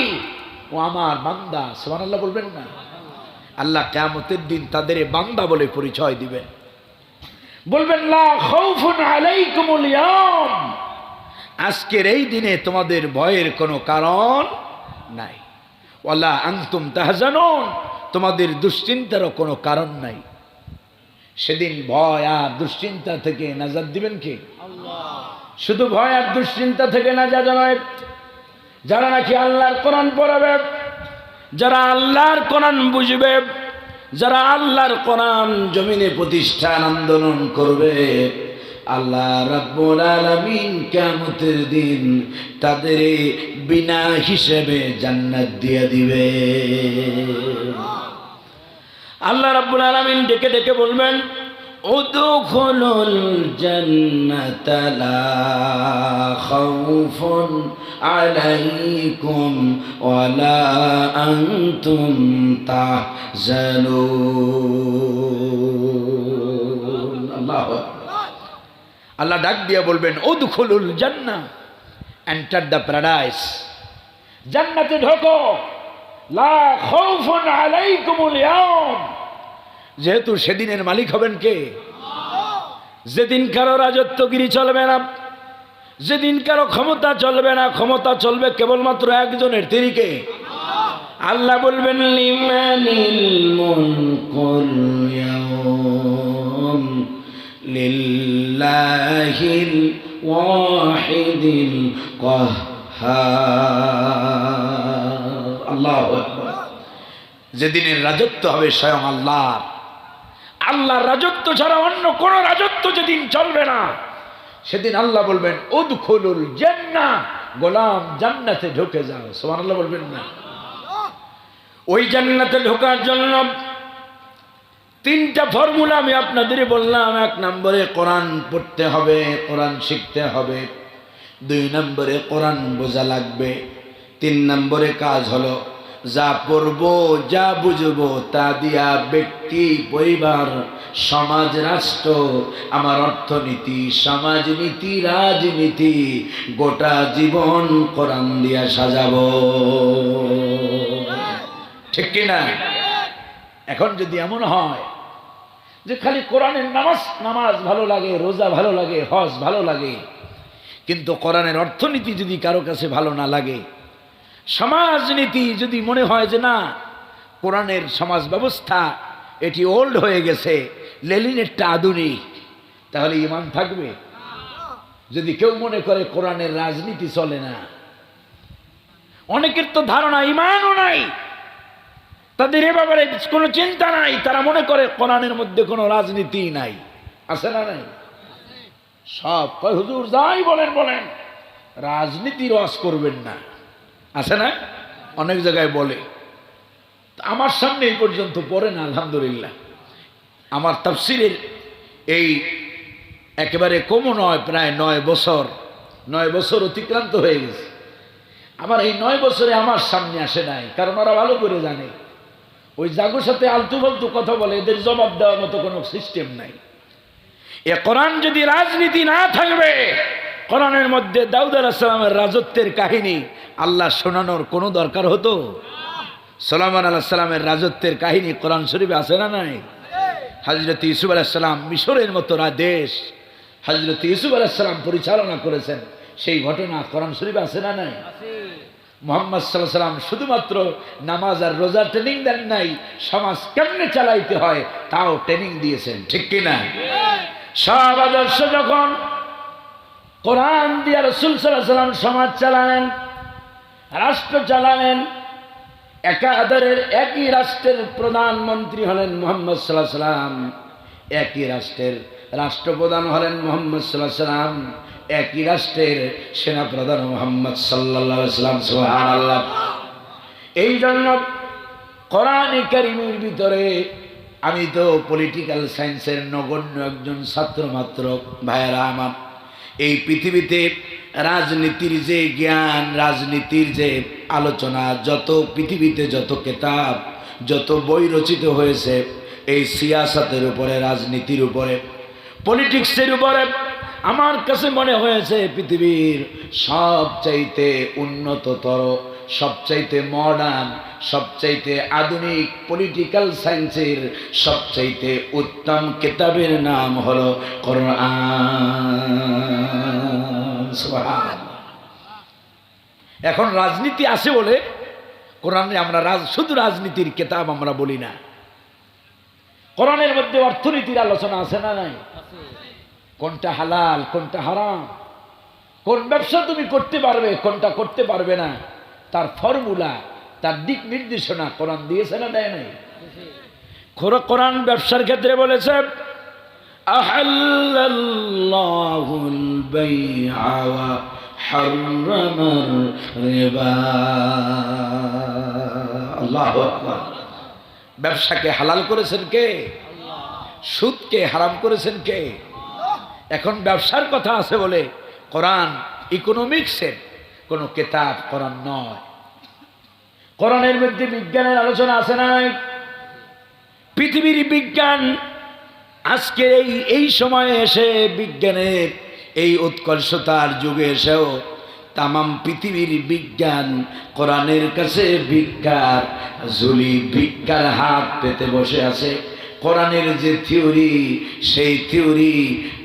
ও আমার বান্দা। সুবহানাল্লাহ বলবেন না? আল্লাহ কিয়ামতের দিন তাদের বান্দা বলে পরিচয় দিবেন, বলবেন লা খাউফুন আলাইকুমুল ইয়াওম, আজকের এই দিনে তোমাদের ভয়ের কোনো কারণ নাই, ওয়ালা আনতুম তাহজানুন, তোমাদের দুশ্চিন্তারও কোনো কারণ নাই। সেদিন ভয় আর দুশ্চিন্তা থেকে নাজাত দিবেন কে? আল্লাহ। শুধু ভয় আর দুশ্চিন্তা থেকে নাজাত নয়, যারা নাকি আল্লাহর কোরআন পড়াবে, যারা আল্লাহর কোরআন বুঝবে, যারা আল্লাহর কোরআন জমিনে প্রতিষ্ঠান আন্দোলন করবে, আল্লাহ রাব্বুল আলামিন কিয়ামতের দিন তাদের বিনা হিসেবে জান্নাত দিয়ে দিবে। আল্লাহ রাব্বুল আলামিন ডেকে ডেকে বলবেন, উদখুলুল জান্নাতা লা খাউফুন আলাইকুম ওয়ালা আনতুম তাহজানুন। আল্লাহু আকবার। আল্লাহ ডাক দিয়া বলবেন উদখুলুল জান্নাহ, এন্টার দ্য প্যারাডাইস, জান্নাতে ঢোকো, লা খাউফুন আলাইকুমুল ইয়াউম, যেহেতু সেদিনের মালিক হবেন কে? যেদিন কারো রাজত্বগিরি চলবে না, যেদিন কারো ক্ষমতা চলবে না, ক্ষমতা চলবে কেবলমাত্র একজনের, তিনি কে? আল্লাহ বলবেন লিমানিল মুলকুল ইয়াউম লিল্লাহিল ওয়াহিদিল কাহ্হার। আল্লাহু আকবার। যেদিনের রাজত্ব হবে স্বয়ং আল্লাহর, আল্লাহর রাজত্ব ছাড়া অন্য কোন রাজত্ব যেদিন চলবে না, সেদিন আল্লাহ বলবেন উদখুলুল জান্নাহ, গোলাম জান্নাতে ঢুকে যাও। সুবহানাল্লাহ বলবেন না? ওই জান্নাতে ঢোকার জন্য তিনটা ফর্মুলা আমি আপনাদের বললাম। এক নম্বরে কোরআন পড়তে হবে, কোরআন শিখতে হবে। দুই নম্বরে কোরআন বোঝা লাগবে। তিন নম্বরে কাজ হলো যা পড়বো, যা বুঝবো তা দিয়া ব্যক্তি, পরিবার, সমাজ, রাষ্ট্র, আমার অর্থনীতি, সমাজনীতি, রাজনীতি, গোটা জীবন কোরআন দিয়া সাজাবো। ঠিক কিনা? এখন যদি এমন হয় যে খালি কোরআনের নামাজ ভালো লাগে, রোজা ভালো লাগে, হজ ভালো লাগে, কিন্তু কোরআনের অর্থনীতি যদি কারো কাছে ভালো না লাগে, সমাজনীতি যদি মনে হয় যে না কোরআনের সমাজ ব্যবস্থা এটি ওল্ড হয়ে গেছে, লেনিনেরটা আধুনিক, তাহলে ঈমান থাকবে? যদি কেউ মনে করে কোরআনের রাজনীতি চলে না, অনেকের তো ধারণা ঈমানও নাই, তাদের এ ব্যাপারে কোনো চিন্তা নাই, তারা মনে করে কোরআনের মধ্যে কোনো রাজনীতি নাই। আছে না? নাই? সব হুজুর যাই বলেন বলেন, রাজনীতি রস করবেন না। আছে না? অনেক জায়গায় বলে। আমার সামনে এই পর্যন্ত পড়ে না, আলহামদুলিল্লাহ। আমার তাফসিরের এই একেবারে কমও নয়, প্রায় 9 বছর অতিক্রান্ত হয়ে গেছে। আমার এই 9 বছরে আমার সামনে আসে নাই, কারণ ওরা ভালো করে জানে ওই জাগুর সাথে আলতু ফালতু কথা বলে, এদের জবাব দেওয়ার মতো কোনো সিস্টেম নাই। এ কোরআন যদি রাজনীতি না থাকবে, কোরআনের মধ্যে দাউদ আলাইহিস সালামের রাজত্বের কাহিনী আল্লাহ শোনানোর কোনো দরকার হতো? সুলাইমান আলাইহিস সালামের রাজত্বের কাহিনী কোরআন শরীফে আছে না নাই? হযরত ইউসুফ আলাইহিস সালাম মিশরের মতো দেশ হযরত ইউসুফ আলাইহিস সালাম পরিচালনা করেছেন, সেই ঘটনা কোরআন শরীফে আছে না নাই? মুহাম্মদ সাল্লাল্লাহু আলাইহি ওয়াসাল্লাম শুধুমাত্র নামাজ আর রোজা ট্রেনিং দেন নাই, সমাজ কেমনে চালাইতে হয় তাও ট্রেনিং দিয়েছেন। ঠিক কি না? সব আদর্শ যখন কোরআন দিয়ে রাসূল সাল্লাল্লাহু আলাইহি ওয়াসাল্লাম সমাজ চালালেন, রাষ্ট্র চালালেন, একাধারের একই রাষ্ট্রের প্রধানমন্ত্রী হলেন মুহাম্মদ সাল্লাল্লাহু আলাইহি ওয়াসাল্লাম, একই রাষ্ট্রের রাষ্ট্রপ্রধান হলেন মুহাম্মদ সাল্লাল্লাহু আলাইহি ওয়াসাল্লাম, একই রাষ্ট্রের সেনাপ্রধান মুহাম্মদ সাল্লাল্লাহু আলাইহি ওয়াসাল্লাম। সুবহানাল্লাহ। এই জন্য কোরআনে কারীমের ভিতরে, আমি তো পলিটিক্যাল সায়েন্সের নগণ্য একজন ছাত্র মাত্র, ভাইয়েরা আমার, এই পৃথিবীতে রাজনীতির যে জ্ঞান, রাজনীতির যে আলোচনা, যত পৃথিবীতে যত কিতাব, যত বই রচিত হয়েছে এই সিয়াসতের উপরে, রাজনীতির উপরে, পলিটিক্সের উপরে, আমার কাছে মনে হয়েছে পৃথিবীর সবচাইতে উন্নততর, সবচাইতে মডার্ন, সবচাইতে আধুনিক পলিটিক্যাল সায়েন্সের সবচাইতে উত্তম কিতাবের নাম হলো কোরআন। সুবহানাল্লাহ। এখন রাজনীতি আছে বলে কোরআনে আমরা শুধু রাজনীতির কিতাব আমরা বলি না, কোরআনের মধ্যে অর্থনীতির আলোচনা আছে না নাই? কোনটা হালাল, কোনটা হারাম, কোন ব্যবসা তুমি করতে পারবে, কোনটা করতে পারবে না, তার ফর্মুলা, তার দিক নির্দেশনা কোরআন দিয়েছে না দেয় নাই? কোরআন ব্যবসার ক্ষেত্রে বলেছে আহাল্লাল্লাহুল বাইআ ওয়া হাররামার রিবা। আল্লাহু আকবার। ব্যবসাকে হালাল করেছেন কে? সুদকে হারাম করেছেন কে? এখন ব্যবসার কথা আছে বলে কোরআন ইকোনমিক্সের কোনো কিতাব কোরআন নয়। কোরআনের মধ্যে বিজ্ঞানের আলোচনা আছে না? পৃথিবীর বিজ্ঞান আজকে এই সময়ে এসে, বিজ্ঞানের এই উৎকর্ষতার যুগে এসেও তামাম পৃথিবীর বিজ্ঞান কোরআনের কাছে ভিক্ষার ঝুলি, ভিক্ষার হাত পেতে বসে আছে। কোরআনের যে থিওরি, সেই থিওরি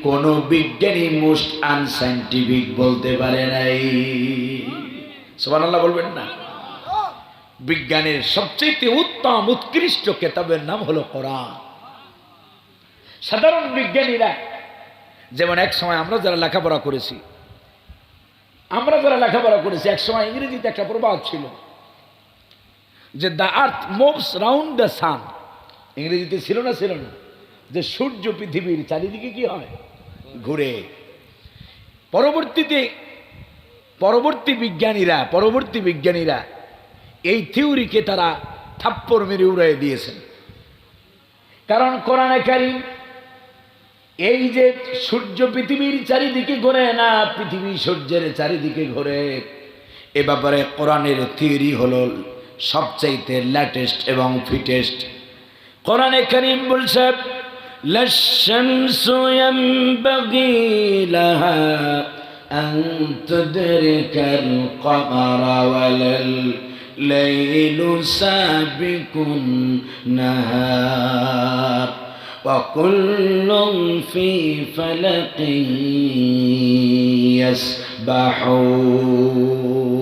কোনো বিজ্ঞানী মোস্ট আনসাইন্টিফিক বলতে পারে নাই। সুবহানাল্লাহ বলবেন না? বিজ্ঞানের সবচেয়ে উত্তম উৎকৃষ্ট কিতাবের নাম হলো কোরআন। সাধারণ বিজ্ঞানীরা যেমন এক সময় আমরা যারা লেখাপড়া করেছি এক সময় ইংরেজিতে একটা প্রবাদ ছিল যে the earth moves round the sun. ইংরেজিতে ছিল না যে সূর্য পৃথিবীর চারিদিকে কি হয়? ঘুরে। পরবর্তী বিজ্ঞানীরা এই থিওরিকে তারা থাপ্পড় মেরে উড়িয়ে দিয়েছেন। কারণ কোরআনে কারীম এই যে সূর্য পৃথিবীর চারিদিকে ঘোরে না, পৃথিবী সূর্যের চারিদিকে ঘোরে, এ ব্যাপারে কোরআনের থিওরি হলো সবচাইতে লেটেস্ট এবং ফিটেস্ট। কোরআনে কারীম বলছে লাশ-শামসু ইয়ানবাগী লাহা আন তুদরিকাল কমারা ওয়ালাল লাইলু সাবিকুন নাহার ওয়া কুল্লুন ফি ফালাকিন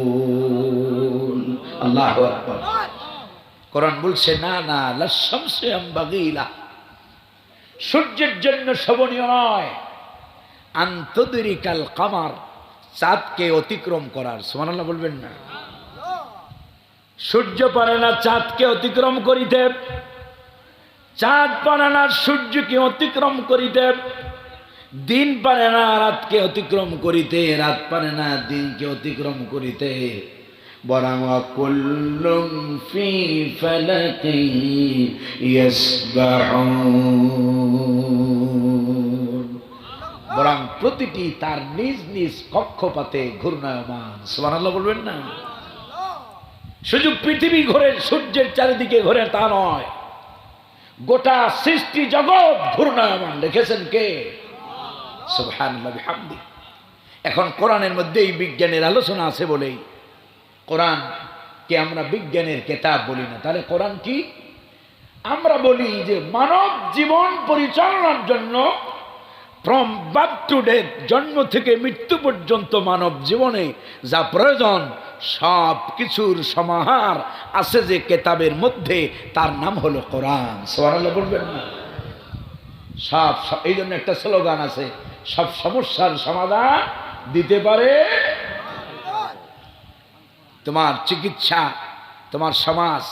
ইয়াসবাহুন। আল্লাহু আকবার। কোরআন বলছে না, লাশ-শামসু ইয়ানবাগী লাহা, সূর্যের জন্য শোভনীয় নয় আন তুদরিকাল কমার, চাঁদকে অতিক্রম করার। সুবহানাল্লাহ বলবেন না? সূর্য পারে না চাঁদকে অতিক্রম করিতে, চাঁদ পারে না সূর্যকে অতিক্রম করিতে, দিন পারে না রাতকে অতিক্রম করিতে, রাত পারে না দিনকে অতিক্রম করিতে, বরং কুল্লুম ফি ফালাকিন ইয়াসবাহুন, বরং প্রতিটি তার নিজ নিজ কক্ষপথে ঘূর্ণায়মান। সুবহানাল্লাহ বলবেন না? শুধু পৃথিবী ঘোরে, সূর্যের চারিদিকে ঘোরে তা নয়, গোটা সৃষ্টি জগৎ ঘূর্ণায়মান। দেখেছেন কে? সুবহানাল্লাহ বিহামদি। এখন কোরআনের মধ্যে এই বিজ্ঞানের আলোচনা আছে বলেই কোরআনকে আমরা বিজ্ঞানের কিতাব বলি না। তাহলে কোরআন কি? আমরা বলি যে মানব জীবন পরিচালনার জন্য ফ্রম বার্থ টু ডেথ, জন্ম থেকে মৃত্যু পর্যন্ত মানব জীবনে যা প্রয়োজন সব কিছুর সমাহার আছে যে কিতাবের মধ্যে, তার নাম হলো কোরআন। সুবহানাল্লাহ বলবেন না? এই জন্য একটা স্লোগান আছে, সব সমস্যার সমাধান দিতে পারে তোমার চিকিৎসা, তোমার সমাজ,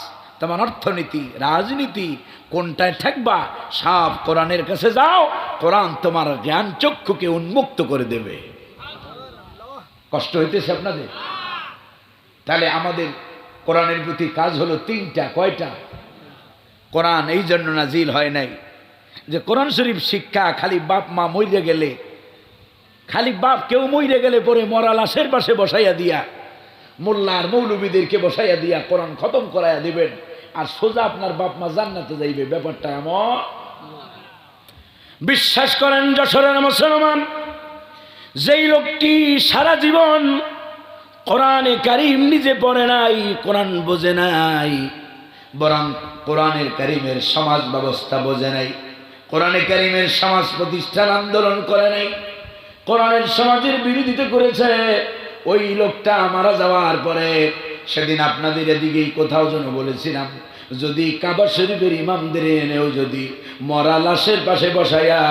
তোমার অর্থনীতি, রাজনীতি, কোনটায় থাকবা সব কোরআনের কাছে যাও, কোরআন তোমার জ্ঞান চক্ষুকে উন্মুক্ত করে দেবে। কষ্ট হইতেছে আপনাদের? তাহলে আমাদের কোরআনের প্রতি কাজ হলো তিনটা। কয়টা? কোরআন এই জন্য নাজিল হয় নাই যে কোরআন শরীফ শিক্ষা খালি বাপ মা মইরে গেলে, খালি বাপ কেউ মইরে গেলে পরে মরা লাশের পাশে বসাইয়া দিয়া, মোল্লার মৌলবীদেরকে বসাইয়া দিয়া কোরআন খতম করাইয়া দিবেন আর সোজা আপনার বাপ মা জান্নাতে যাইবে। ব্যাপারটা এমন। বিশ্বাস করেন যশোরের মুসলমান, যেই লোকটি সারা জীবন কোরআনে কারীম নিজে পড়ে নাই, কোরআন বোঝে নাই, বরং কোরআনের কারীমের সমাজ ব্যবস্থা বোঝে নাই, কোরআনে কারীমের সমাজ প্রতিষ্ঠান আন্দোলন করে নাই, কোরআনের সমাজের বিরোধিতা করেছে, ওই লোকটা মারা যাওয়ার পরে, সেদিন আপনাদের এদিকেই কোথাও যেন বলেছিলাম, যদি কাবা শরীফের ইমামদের এনেও যদি মরা লাশের পাশে বসাইয়া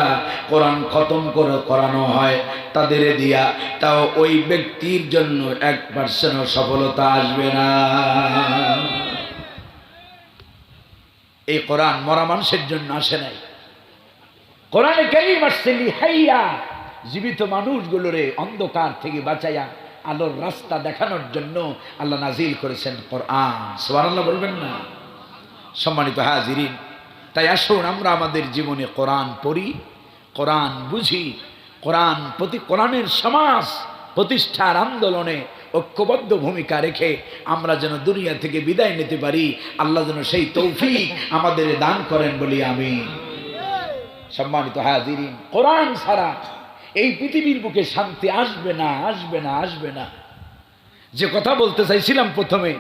কোরআন খতম করানো হয় তাদের দিয়া, তাও ওই ব্যক্তির জন্য 1% সফলতা আসবে না। এই কোরআন মরা মানুষের জন্য আসে নাই। কোরআনে কারীম আসছে লিহাইয়া, জীবিত মানুষগুলোরে অন্ধকার থেকে বাঁচাইয়া আলোর রাস্তা দেখানোর জন্য আল্লাহ নাজিল করেছেন কোরআন। সুবহানাল্লাহ বলবেন না? সম্মানিত হাজিরিন, তাই আসুন আমরা আমাদের জীবনে কোরআন পড়ি, কোরআন বুঝি, কোরআনের সমাজ প্রতিষ্ঠার আন্দোলনে ঐক্যবদ্ধ ভূমিকা রেখে আমরা যেন দুনিয়া থেকে বিদায় নিতে পারি। আল্লাহ যেন সেই তৌফিক আমাদের দান করেন বলি আমিন। সম্মানিত হাজিরিন, কোরআন ছাড়া এই পৃথিবীর বুকে শান্তি আসবে না, আসবে না, আসবে না। যে কথা বলতে চাইছিলাম প্রথমে,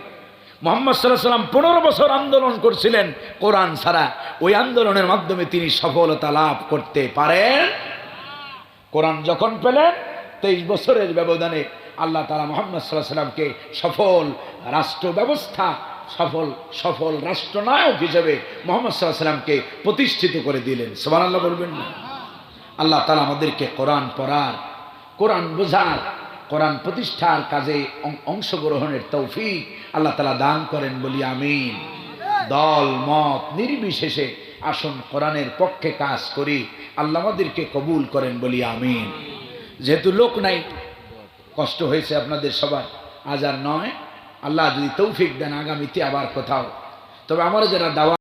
মুহাম্মদ সাল্লাল্লাহু আলাইহি ওয়াসাল্লাম 15 বছর আন্দোলন করছিলেন কোরআন ছাড়া। ওই আন্দোলনের মাধ্যমে তিনি সফলতা লাভ করতে পারেন। কোরআন যখন পেলেন 23 বছরের ব্যবধানে আল্লাহ তাআলা মুহাম্মদ সাল্লাল্লাহু আলাইহি ওয়াসাল্লামকে সফল রাষ্ট্র ব্যবস্থা, সফল রাষ্ট্রনায়ক হিসেবে মুহাম্মদ সাল্লাল্লাহু আলাইহি ওয়াসাল্লামকে প্রতিষ্ঠিত করে দিলেন। সুবহানাল্লাহ বলবেন না? আল্লাহ তাআলা আমাদেরকে কোরআন পড়ার, কোরআন বোঝার, কোরআন প্রতিষ্ঠার কাজে অংশগ্রহণের তৌফিক আল্লাহ তাআলা দান করেন বলি আমিন। দল মত নির্বিশেষে আসুন কোরআনের পক্ষে কাজ করি, আল্লাহ আমাদেরকে কবুল করেন বলি আমিন। যেহেতু লোক নাই, কষ্ট হয়েছে আপনাদের সবার, আজ আর নয়। আল্লাহ যদি তৌফিক দেন আগামীতে আবার কোথাও, তবে আমার যারা দাওয়া